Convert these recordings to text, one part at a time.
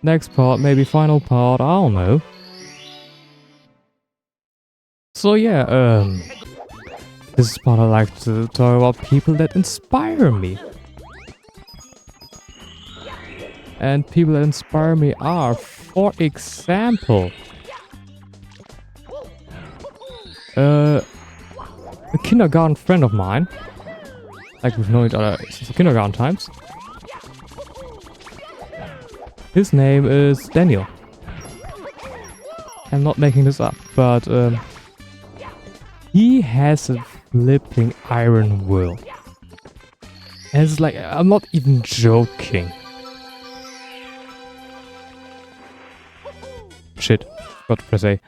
next part, maybe final part, I don't know. So yeah, this is part I like to talk about people that inspire me. And people that inspire me are, for example, a kindergarten friend of mine. Like, we've known each other since the kindergarten times. His name is Daniel. I'm not making this up, but he has a flipping iron will. And it's like, I'm not even joking. Shit, got to press A.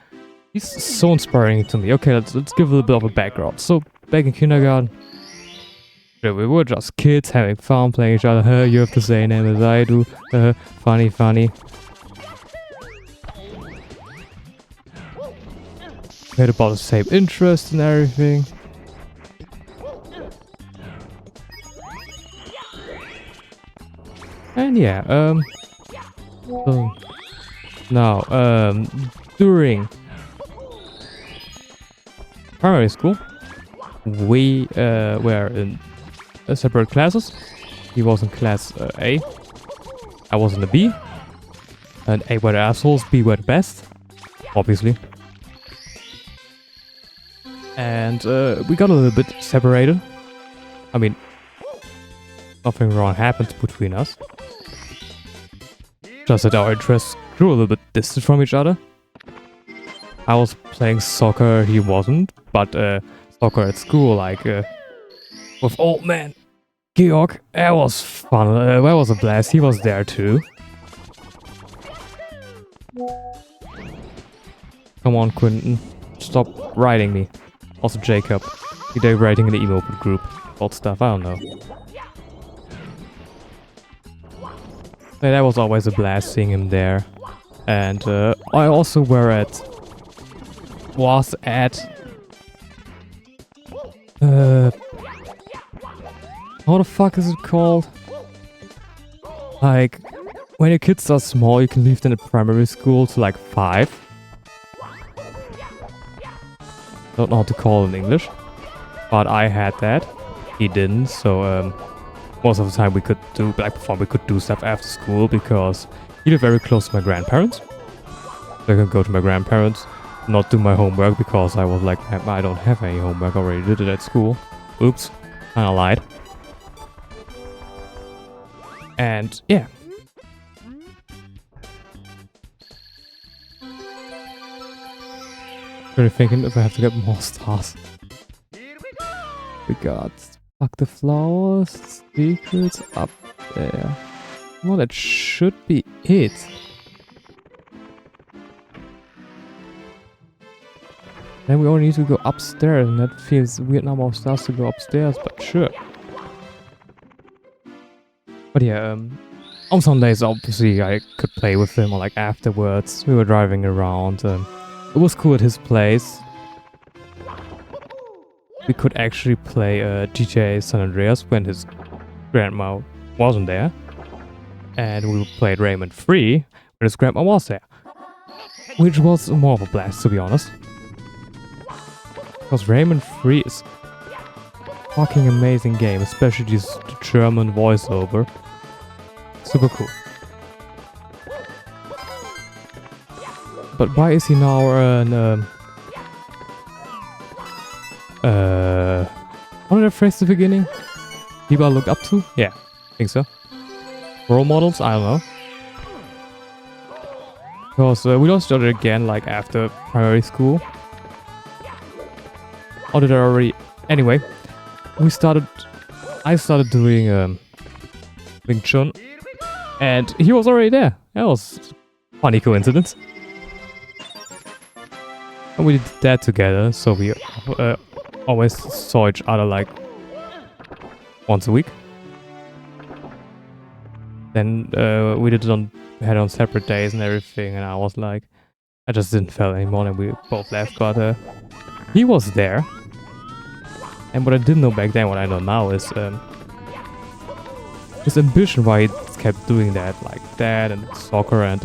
He's so inspiring to me. Okay, let's give a little bit of a background. So, back in kindergarten, we were just kids having fun, playing each other. Huh, you have the same name as I do. Funny, funny. We had about the same interest and everything. And yeah, so now, during primary school, we were in separate classes. He was in class A, I was in the B, and A were the assholes, B were the best, obviously. And we got a little bit separated. I mean, nothing wrong happened between us. Just that our interests grew a little bit distant from each other. I was playing soccer, he wasn't, but soccer at school, like with old man Georg, that was fun, that was a blast, he was there too. Come on, Quentin, stop writing me. Also Jacob, they're writing in the emo group, old stuff, I don't know. Yeah, that was always a blast seeing him there. And I also was at how the fuck is it called? Like, when your kids are small, you can leave them at primary school to like 5. Don't know how to call it in English. But I had that. He didn't, so most of the time we could do, like before, we could do stuff after school because he lived very close to my grandparents. So I could go to my grandparents, not do my homework because I was like, I don't have any homework, I already did it at school. Oops, kinda lied. And yeah. Really thinking if I have to get more stars. We got Fuck the Flowers, Secrets up there. Well, that should be it. Then we only need to go upstairs, and that feels weird number of stars to go upstairs, but sure. But yeah, on some days obviously I could play with him, or like afterwards, we were driving around. It was cool at his place. We could actually play GTA San Andreas when his grandma wasn't there. And we played Rayman 3 when his grandma was there. Which was more of a blast, to be honest. Because Rayman 3 is a fucking amazing game, especially the German voiceover. Super cool. But why is he now an how did I phrase the beginning? People I look up to? Yeah, I think so. Role models? I don't know. Because we lost each other again, like after primary school. Or did I already? Anyway, I started doing Wing Chun, and he was already there. That was a funny coincidence. And we did that together, so we always saw each other like once a week. Then we did it had on separate days and everything, and I was like, I just didn't feel anymore, and we both left. But he was there, and what I didn't know back then, what I know now is his ambition why he kept doing that, like that and soccer, and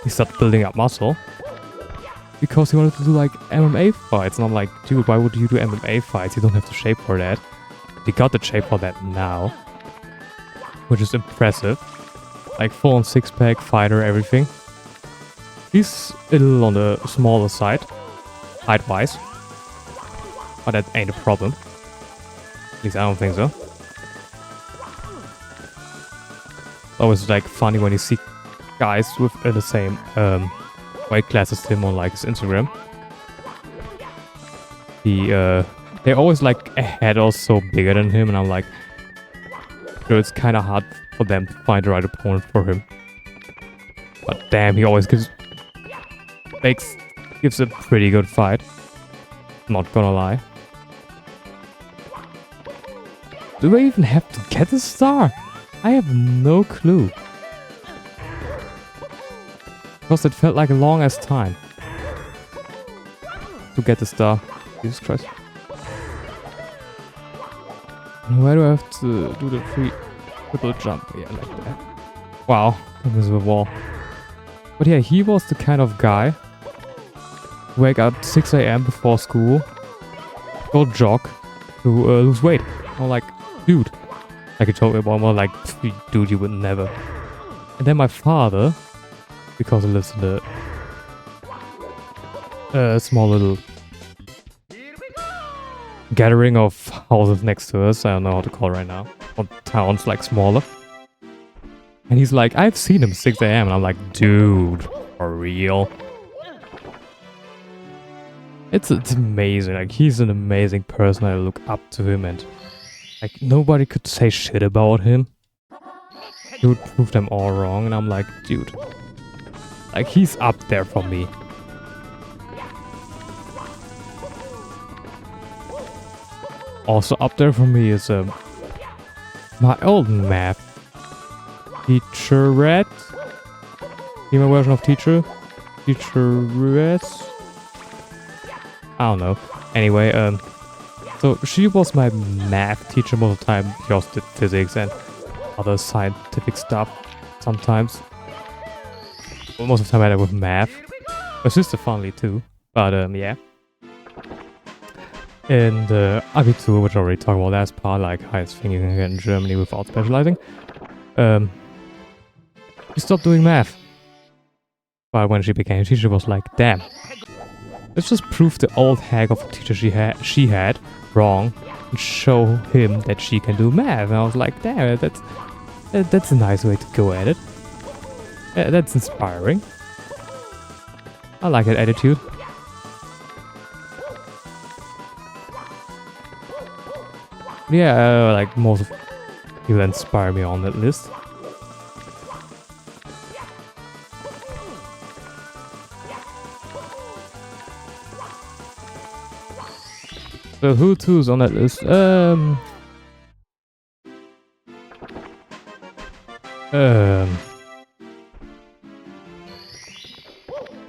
he started building up muscle because he wanted to do like MMA fights. And I'm like, dude, why would you do MMA fights? You don't have the shape for that. He got the shape for that now, which is impressive. Like full on six-pack, fighter, everything. He's a little on the smaller side, height-wise, but that ain't a problem. At least I don't think so. It's always like funny when you see guys with the same weight class as him on like his Instagram. They're always like a head or so bigger than him, and I'm like, so it's kind of hard for them to find the right opponent for him. But damn, he always gives a pretty good fight. Not gonna lie. Do I even have to get a star? I have no clue. Because it felt like a long ass time to get the star. Jesus Christ. Where do I have to do the triple jump? Yeah, like that. Wow, that was a wall. But yeah, he was the kind of guy who wake up 6 AM before school, go jog to lose weight. I'm like, dude. Like he told me about, I'm like, dude, you would never. And then my father, because he lives in the small little gathering of houses next to us, I don't know how to call it right now, or towns like smaller. And he's like, I've seen him 6 AM, and I'm like, dude, for real? It's amazing, like he's an amazing person, I look up to him, and like nobody could say shit about him. He would prove them all wrong, and I'm like, dude, like he's up there for me. Also up there for me is my old math teacherette. Female version of teacheress. I don't know. Anyway, so she was my math teacher most of the time. She also did physics and other scientific stuff sometimes. But most of the time I had it with math. My sister funnily too. But yeah. And Abitur, which I already talked about last part, like highest thing you can get in Germany without specializing. She stopped doing math. But when she became a teacher, she was like, damn. Let's just prove the old hag of a teacher she had wrong and show him that she can do math. And I was like, damn, that's a nice way to go at it. That's inspiring. I like that attitude. Yeah, like most of people inspire me on that list. So who to's on that list? I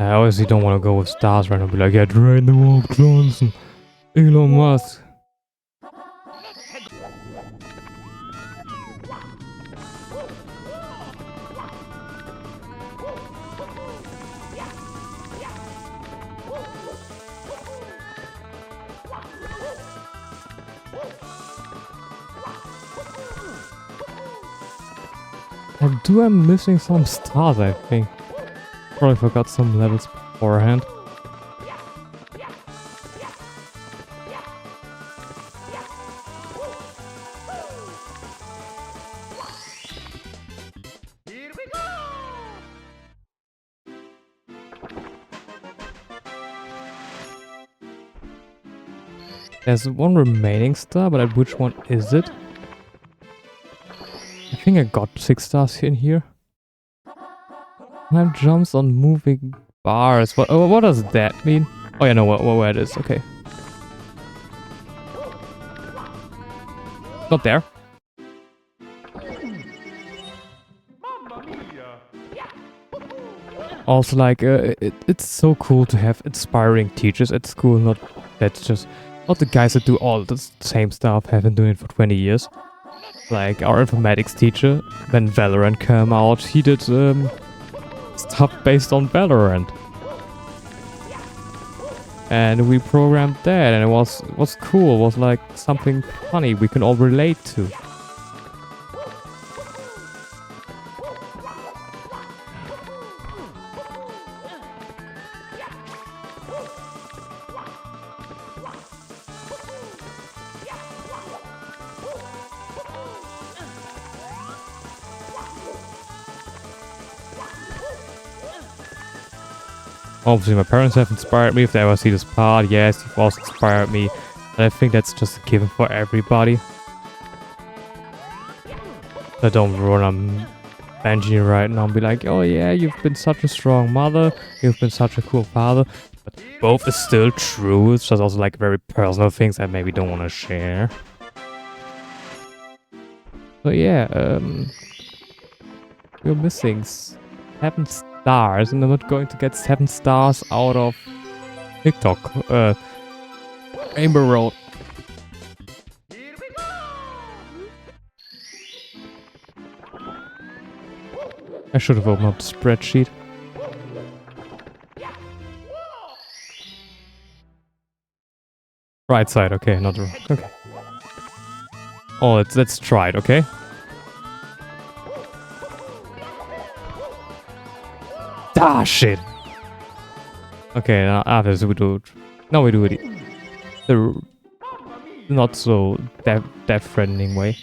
obviously don't want to go with stars right now. Be like, yeah, Dwayne The Rock Johnson, Elon Musk. I'm missing some stars, I think. Probably forgot some levels beforehand. There's one remaining star, but which one is it? I think I got 6 stars in here. Time jumps on moving bars. What does that mean? Oh yeah, no, where it is. Okay. Not there. Also, like, it's so cool to have inspiring teachers at school. Not the guys that do all the same stuff, have been doing it for 20 years. Like our informatics teacher, when Valorant came out, he did stuff based on Valorant. And we programmed that, and it was cool. It was like something funny we can all relate to. Obviously, my parents have inspired me. If they ever see this part, yes, you've also inspired me. But I think that's just a given for everybody. I don't run on Benji right now and be like, oh yeah, you've been such a strong mother, you've been such a cool father. But both is still true. It's just also like very personal things I maybe don't want to share. So yeah, we're missing 7 stars, and I'm not going to get 7 stars out of TikTok. Rainbow Road. I should have opened up the spreadsheet. Right side, okay, not wrong. Okay. Oh, let's try it, okay? Ah, shit! Okay, now after this we do it. Now we do it the not so death-threatening way.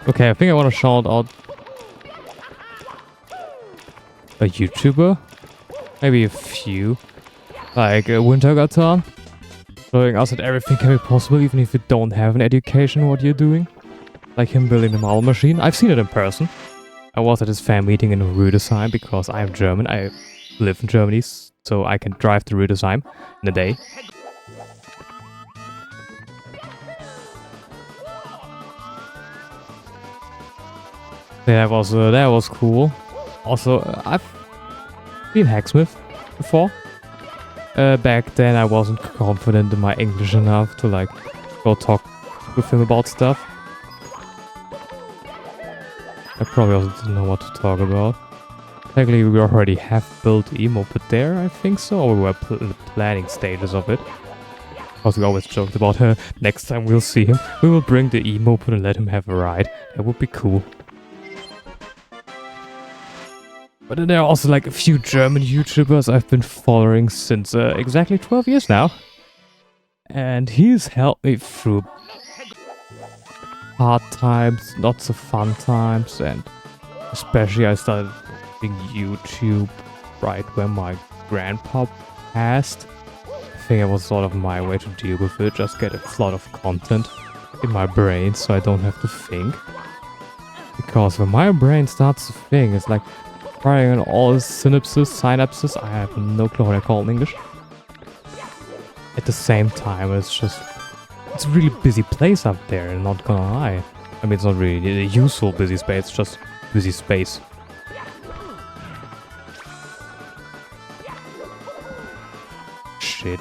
Okay, I think I want to shout out a YouTuber, maybe a few, like Wintergatan, showing us that everything can be possible even if you don't have an education in what you're doing. Like him building the marble machine. I've seen it in person. I was at his fan meeting in Rüdesheim because I am German. I live in Germany, so I can drive to Rüdesheim in a day. That was cool. Also, I've been hacksmith before. Back then I wasn't confident in my English enough to like go talk with him about stuff. I probably also didn't know what to talk about. Technically we already have built e-moped there, I think so, or we were in the planning stages of it. Because we always joked about next time we'll see him, we will bring the e-moped and let him have a ride. That would be cool. But then there are also like a few German YouTubers I've been following since exactly 12 years now. And he's helped me through hard times, not so fun times, and especially I started doing YouTube right when my grandpa passed. I think it was sort of my way to deal with it, just get a flood of content in my brain so I don't have to think. Because when my brain starts to think, it's like firing on all synapses, I have no clue what I call it in English. At the same time, it's a really busy place up there, and not gonna lie. I mean, it's not really a useful busy space, it's just busy space. Shit.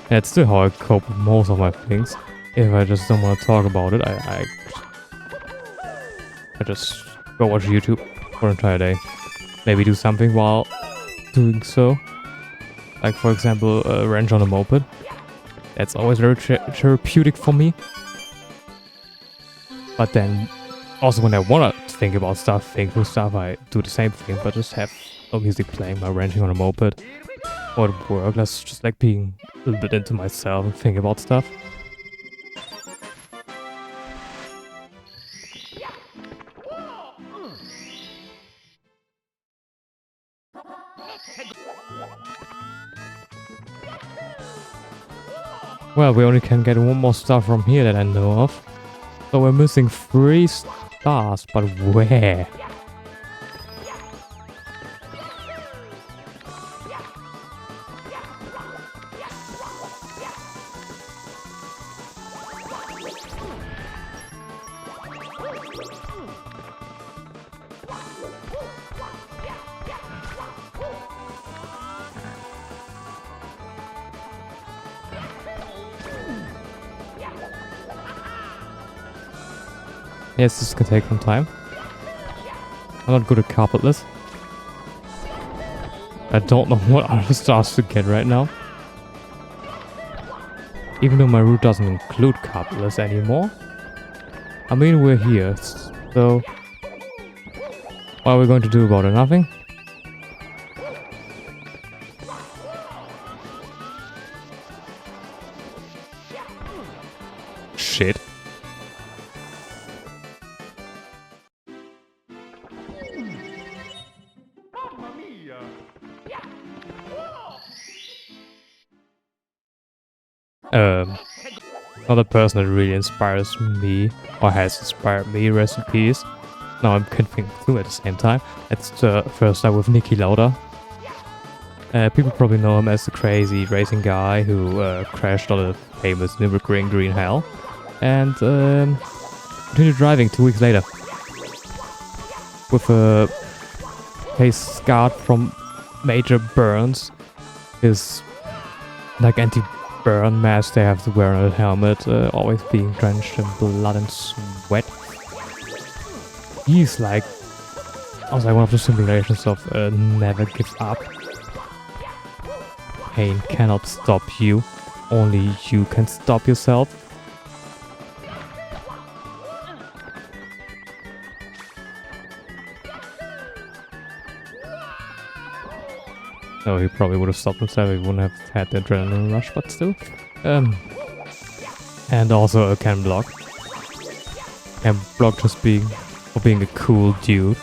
That's still how I cope with most of my things. If I just don't want to talk about it, I just go watch YouTube for an entire day. Maybe do something while doing so. Like for example, wrench on a moped. That's always very therapeutic for me. But then, also when I want to think about stuff, think through stuff, I do the same thing, but just have no music playing while wrenching on a moped. Or at work, that's just like being a little bit into myself and think about stuff. Well, we only can get one more star from here that I know of. So we're missing 3 stars, but where? Yes, this can take some time. I'm not good at carpetless. I don't know what other stars to get right now. Even though my route doesn't include carpetless anymore. I mean, we're here, so... what are we going to do about it? Nothing? Shit. Another person that really inspires me, or has inspired me, rest in peace. Now I'm confusing two at the same time. It's the first time with Niki Lauda. People probably know him as the crazy racing guy who crashed on the famous Nürburgring Green Hell. And continued driving 2 weeks later. With a face scarred from major burns. His like anti-burn mask they have to wear on a helmet, always being drenched in blood and sweat. He's like, I was like one of the simulations of never give up. Pain cannot stop you, only you can stop yourself. No, he probably would have stopped himself, he wouldn't have had the adrenaline rush, but still. And also a Ken Block. Ken Block just being a cool dude,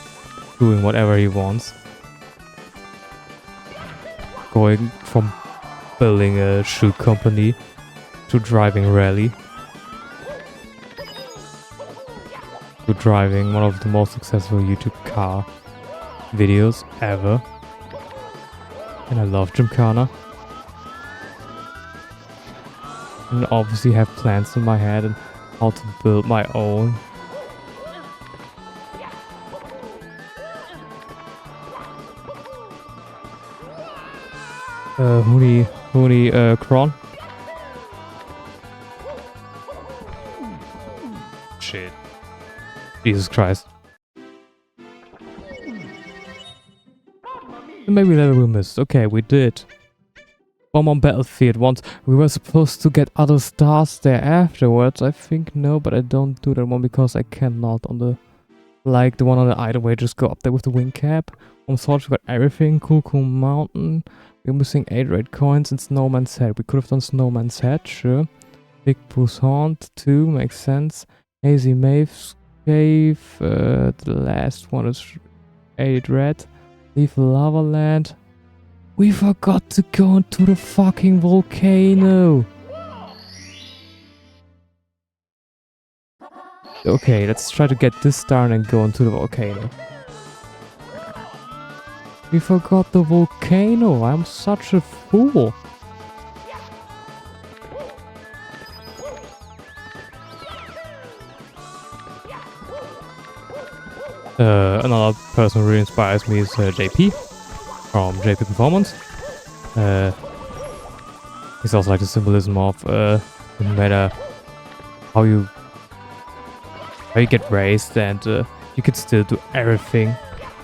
doing whatever he wants. Going from building a shoe company to driving rally. To driving one of the most successful YouTube car videos ever. And I love Gymkhana. And obviously have plans in my head and how to build my own. Huni Kron. Shit. Jesus Christ. Maybe level we missed. Okay, we did. Bomb on Battlefield once. We were supposed to get other stars there afterwards. I think no, but I don't do that one because I cannot on the... like the one on the item where you just go up there with the wing cap. On Sword we got everything. Cool Mountain. We're missing 8 red coins and Snowman's Head. We could have done Snowman's Head, sure. Big Boo's Haunt, 2, makes sense. Hazy Maeve's Cave. The last one is 8 red. Leave Lava Land. We forgot to go into the fucking volcano. Okay, let's try to get this star and then go into the volcano. We forgot the volcano. I'm such a fool. Another person who really inspires me is JP from JP Performance. He's also like the symbolism of no matter how you get raised and you can still do everything.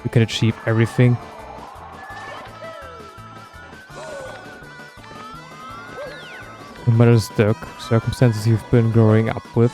You can achieve everything. No matter the circumstances you've been growing up with.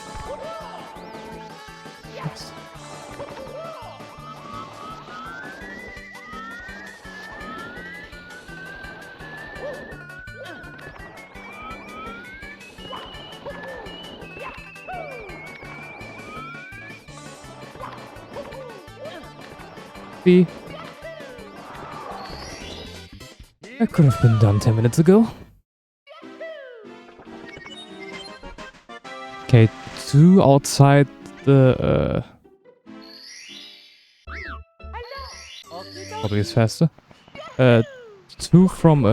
That could have been done 10 minutes ago. Okay, 2 outside the probably is faster. 2 from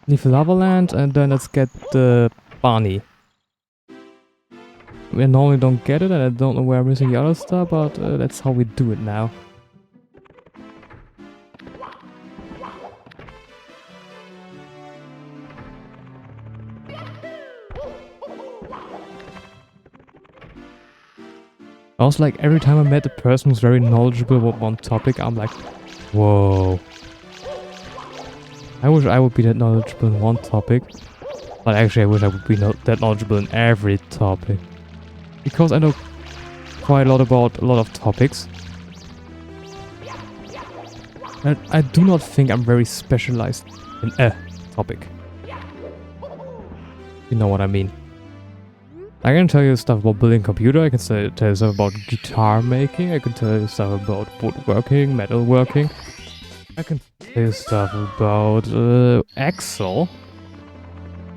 Leaf Lava Land, and then let's get the Barney. We normally don't get it, and I don't know where I'm missing the other stuff, but that's how we do it now. Also, like, every time I met a person who's very knowledgeable about one topic, I'm like, whoa. I wish I would be that knowledgeable in one topic, but actually I wish I would be that knowledgeable in every topic. Because I know quite a lot about a lot of topics. And I do not think I'm very specialized in a topic. You know what I mean. I can tell you stuff about building a computer, I can tell you stuff about guitar making, I can tell you stuff about woodworking, metalworking. I can tell you stuff about Excel.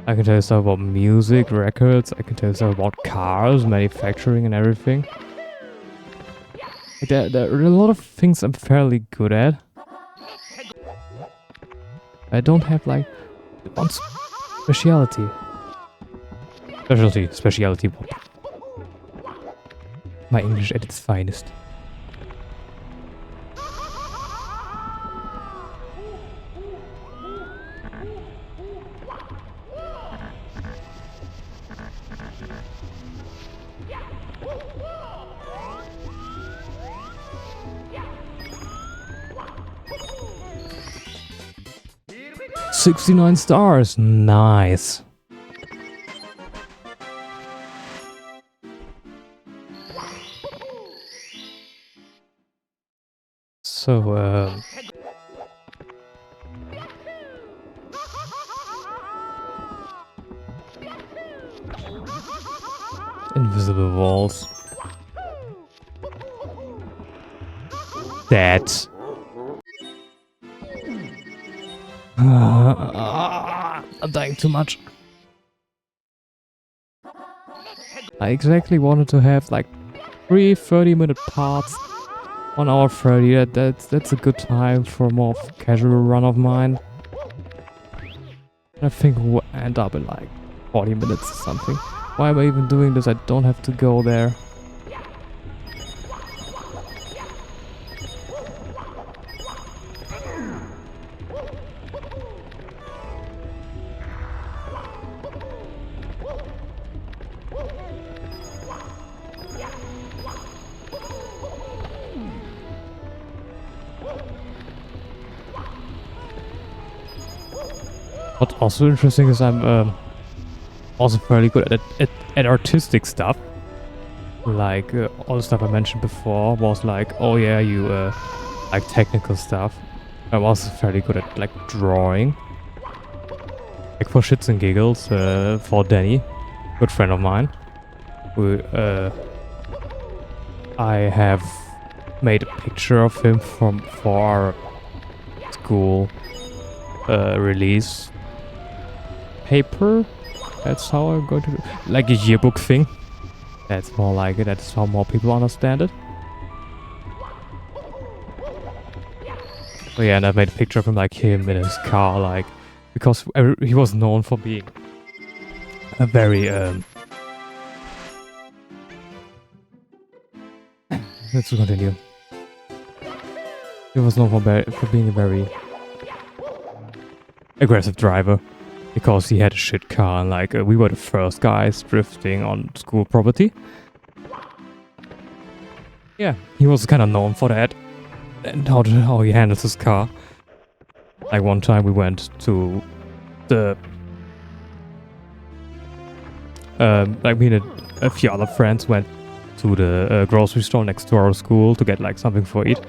I can tell you stuff about music, records, I can tell you stuff about cars, manufacturing and everything. There are a lot of things I'm fairly good at. I don't have like one specialty. Specialty. My English at its finest. $69 stars, nice. So, invisible walls. That. I'm dying too much. I exactly wanted to have like 3 30-minute parts. 1 hour 30, that's a good time for a more casual run of mine. I think we'll end up in like 40 minutes or something. Why am I even doing this? I don't have to go there. What's also interesting is I'm also fairly good at artistic stuff. Like all the stuff I mentioned before was like, oh yeah, you like technical stuff. I'm also fairly good at like drawing. Like for shits and giggles, for Danny, good friend of mine. I have made a picture of him for our school release paper. That's how I'm going to do, like a yearbook thing. That's more like it. That's how more people understand it. Oh yeah, and I've made a picture of him, like him in his car, like, because he was known for being a very let's continue. He was known for being a very aggressive driver. Because he had a shit car, and like we were the first guys drifting on school property. Yeah, he was kind of known for that, and how he handles his car. Like one time we went to the like me and a few other friends went to the grocery store next to our school to get like something for eat.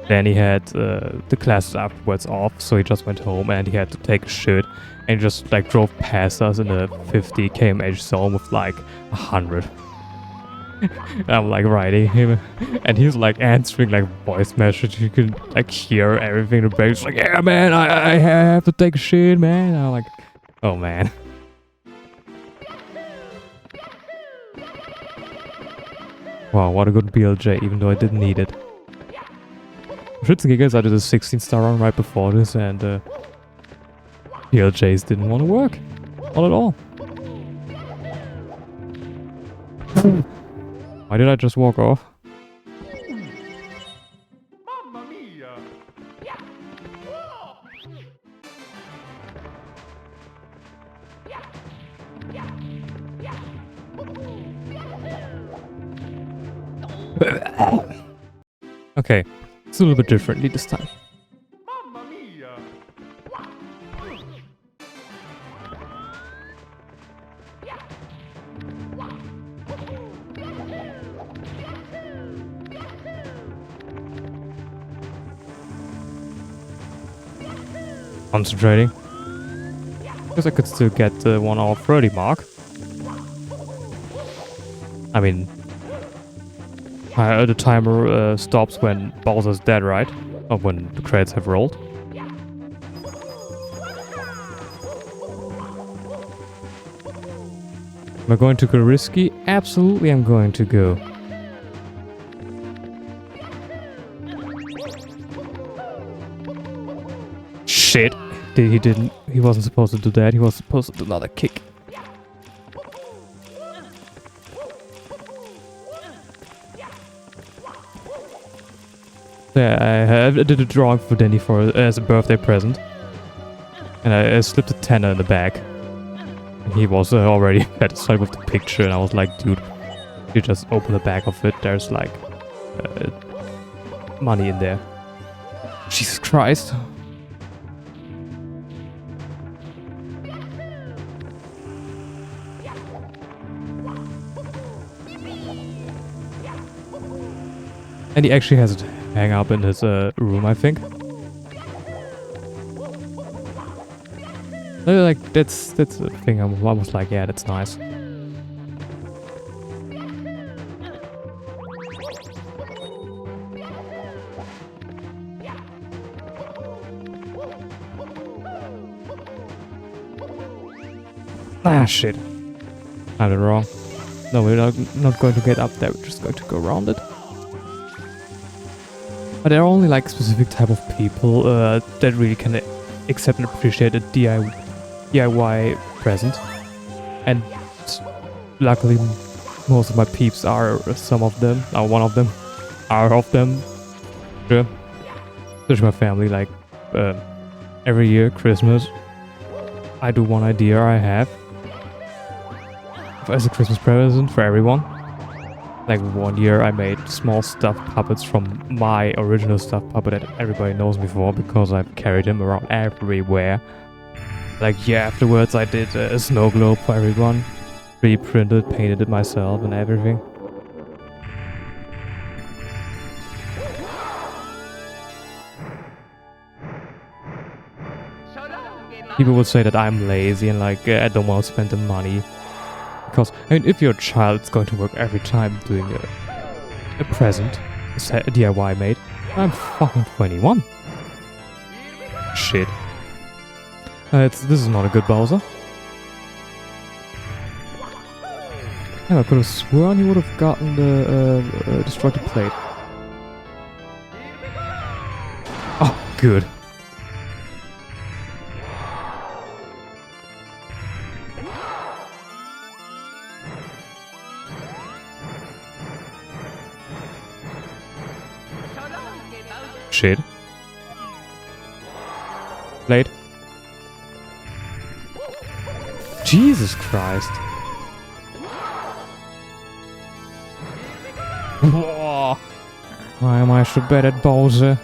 Then he had the classes afterwards off, so he just went home and he had to take a shit. And he just like drove past us in a 50 km/h zone with like 100. I'm like riding him, and he's like answering like voice message. You can like hear everything in the back. He's like, yeah man, I have to take a shit, man. And I'm like, oh man. Wow, what a good BLJ, even though I didn't need it. Shits and giggles, I did a 16-star run right before this, and BLJs didn't want to work. Not at all. Why did I just walk off? Mamma mia! Okay, it's a little bit differently this time. Mamma mia! Concentrating. Because I could still get the 1 hour 30 mark. I mean, the timer stops when Bowser's dead, right? Or when the credits have rolled. Am I going to go risky? Absolutely, I'm going to go. Shit. He wasn't supposed to do that. He was supposed to do another kick. Yeah, I did a drawing for Danny as a birthday present. And I slipped a tenner in the bag. And he was already satisfied with the picture, and I was like, dude, you just open the back of it, there's like money in there. Jesus Christ. And he actually has it hang up in his room, I think. Like, that's the thing. I was like, yeah, that's nice. Ah, shit. I did it wrong. No, we're not going to get up there. We're just going to go around it. But there are only like specific type of people that really can accept and appreciate a DIY present. And luckily most of my peeps are some of them, or one of them, are of them. Sure. Especially my family, like every year, Christmas, I do one idea I have as a Christmas present for everyone. Like 1 year I made small stuffed puppets from my original stuffed puppet that everybody knows me for because I've carried him around everywhere. Like yeah, afterwards I did a snow globe for everyone. Reprinted, painted it myself and everything. People would say that I'm lazy and like I don't want to spend the money. Because, I mean, if you're a child, it's going to work every time doing a present, a DIY made. I'm fucking 21. Shit. This is not a good Bowser. Yeah, I could have sworn he would have gotten the destructive plate. Oh, good. Shit. Late. Jesus Christ. Whoa. Why am I so bad at Bowser?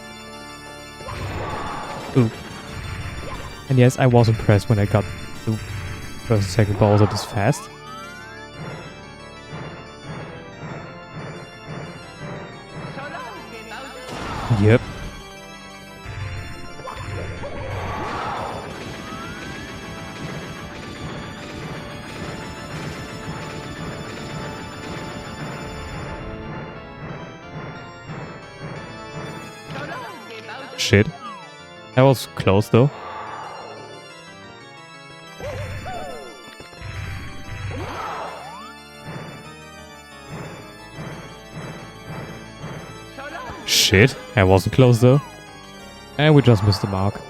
Ooh. And yes, I was impressed when I got the first and second Bowser this fast. Yep. Shit. That was close though. shit. I wasn't close though. And we just missed the mark.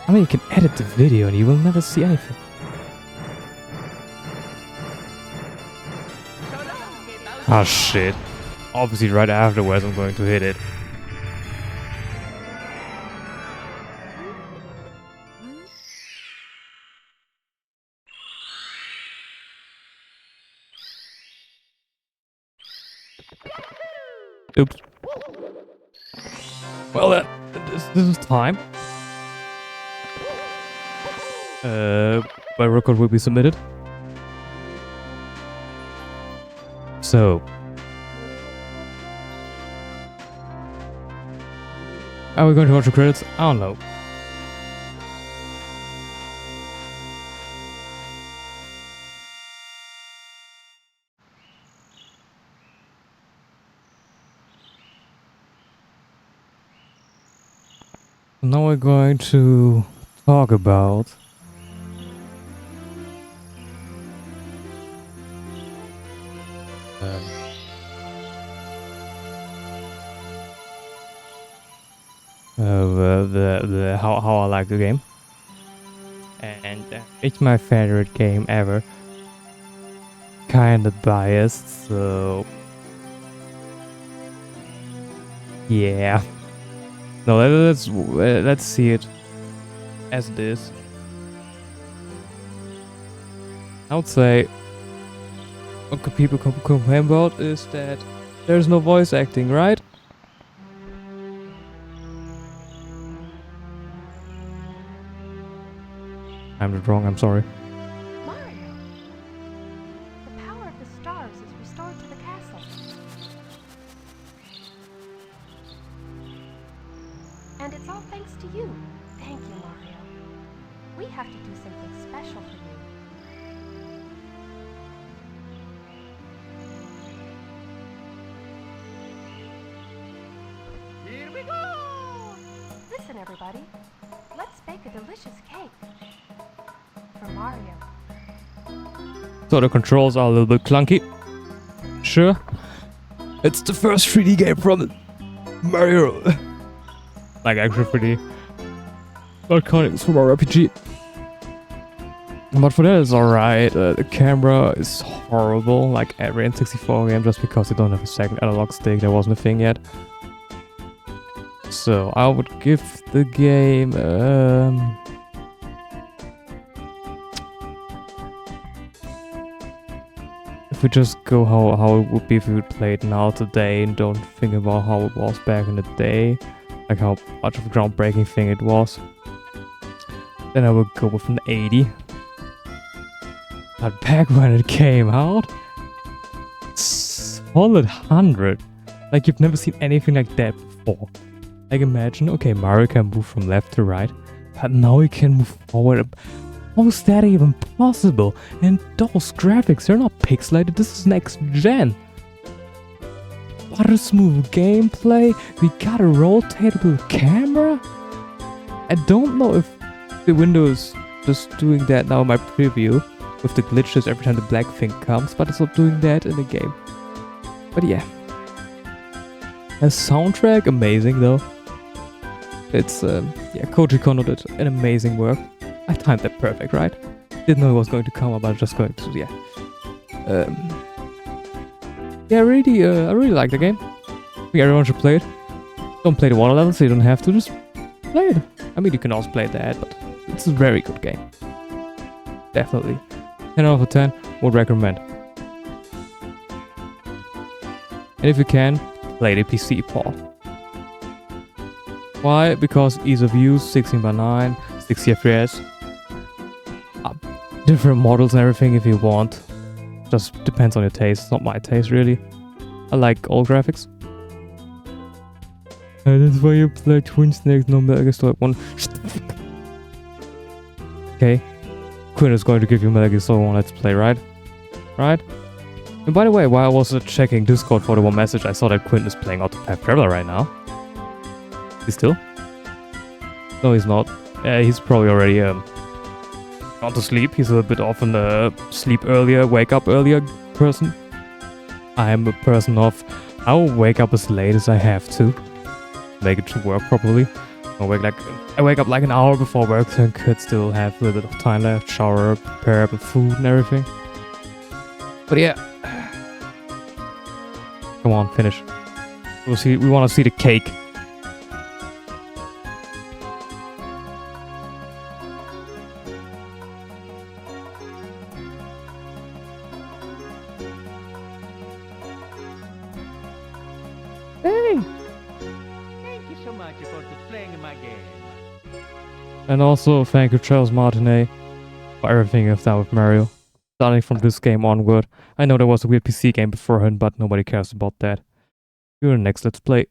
I mean, you can edit the video and you will never see anything. Oh shit. Obviously right afterwards I'm going to hit it. Oops. Well, this is time. My record will be submitted. So, are we going to watch the credits? I don't know. Now we're going to talk about how I like the game, and it's my favorite game ever. Kinda biased, so yeah. No, let's see it as it is. I would say what could people complain about is that there's no voice acting, right? I'm wrong, I'm sorry. Mario! The power of the stars is restored to the castle. And it's all thanks to you. Thank you, Mario. We have to do something special for you. Here we go! Listen, everybody. Let's bake a delicious cake. For Mario. So the controls are a little bit clunky. Sure. It's the first 3D game from Mario. Like actual 3D. Not counting Super RPG. But for that it's alright. The camera is horrible, like every N64 game, just because they don't have a second analog stick. That wasn't a thing yet. So I would give the game if we just go how it would be if we would play it now today and don't think about how it was back in the day, like how much of a groundbreaking thing it was, then I would go with an 80. But back when it came out, solid 100. Like you've never seen anything like that before. Like imagine, okay, Mario can move from left to right, but now he can move forward. How is that even possible? And those graphics, they're not pixelated, this is next gen. What a smooth gameplay, we got a rotatable camera. I don't know if the Windows just doing that now in my preview, with the glitches every time the black thing comes, but it's not doing that in the game. But yeah. A soundtrack, amazing though. It's, yeah, Koji Kondo did an amazing work. I timed that perfect, right? Didn't know it was going to come, but just going to, yeah. Yeah, really, I really like the game. I think everyone should play it. Don't play the water level, so you don't have to, just play it. I mean, you can also play that, but it's a very good game. Definitely. 10 out of 10, would recommend. And if you can, play the PC port. Why? Because ease of use, 16:9, 60 FPS. Different models and everything if you want. Just depends on your taste. It's not my taste really. I like old graphics. And that's why you play Twin Snakes, no Metal Gear Solid 1. Okay. Quinn is going to give you Metal Gear Solid 1 Let's Play, right? Right? And by the way, while I was checking Discord for the one message, I saw that Quinn is playing Octopath Traveler right now. He still? No, he's not. He's probably already gone to sleep. He's a bit often a sleep earlier, wake up earlier person. I am a person of I'll wake up as late as I have to make it to work properly. I wake up like an hour before work, so I could still have a little bit of time left, shower, prepare the food and everything. But yeah, come on, finish. We'll see. We want to see the cake. Hey. Thank you so much for playing my game. And also thank you, Charles Martinet, for everything you've done with Mario. Starting from this game onward. I know there was a weird PC game beforehand, but nobody cares about that. You're the next Let's Play.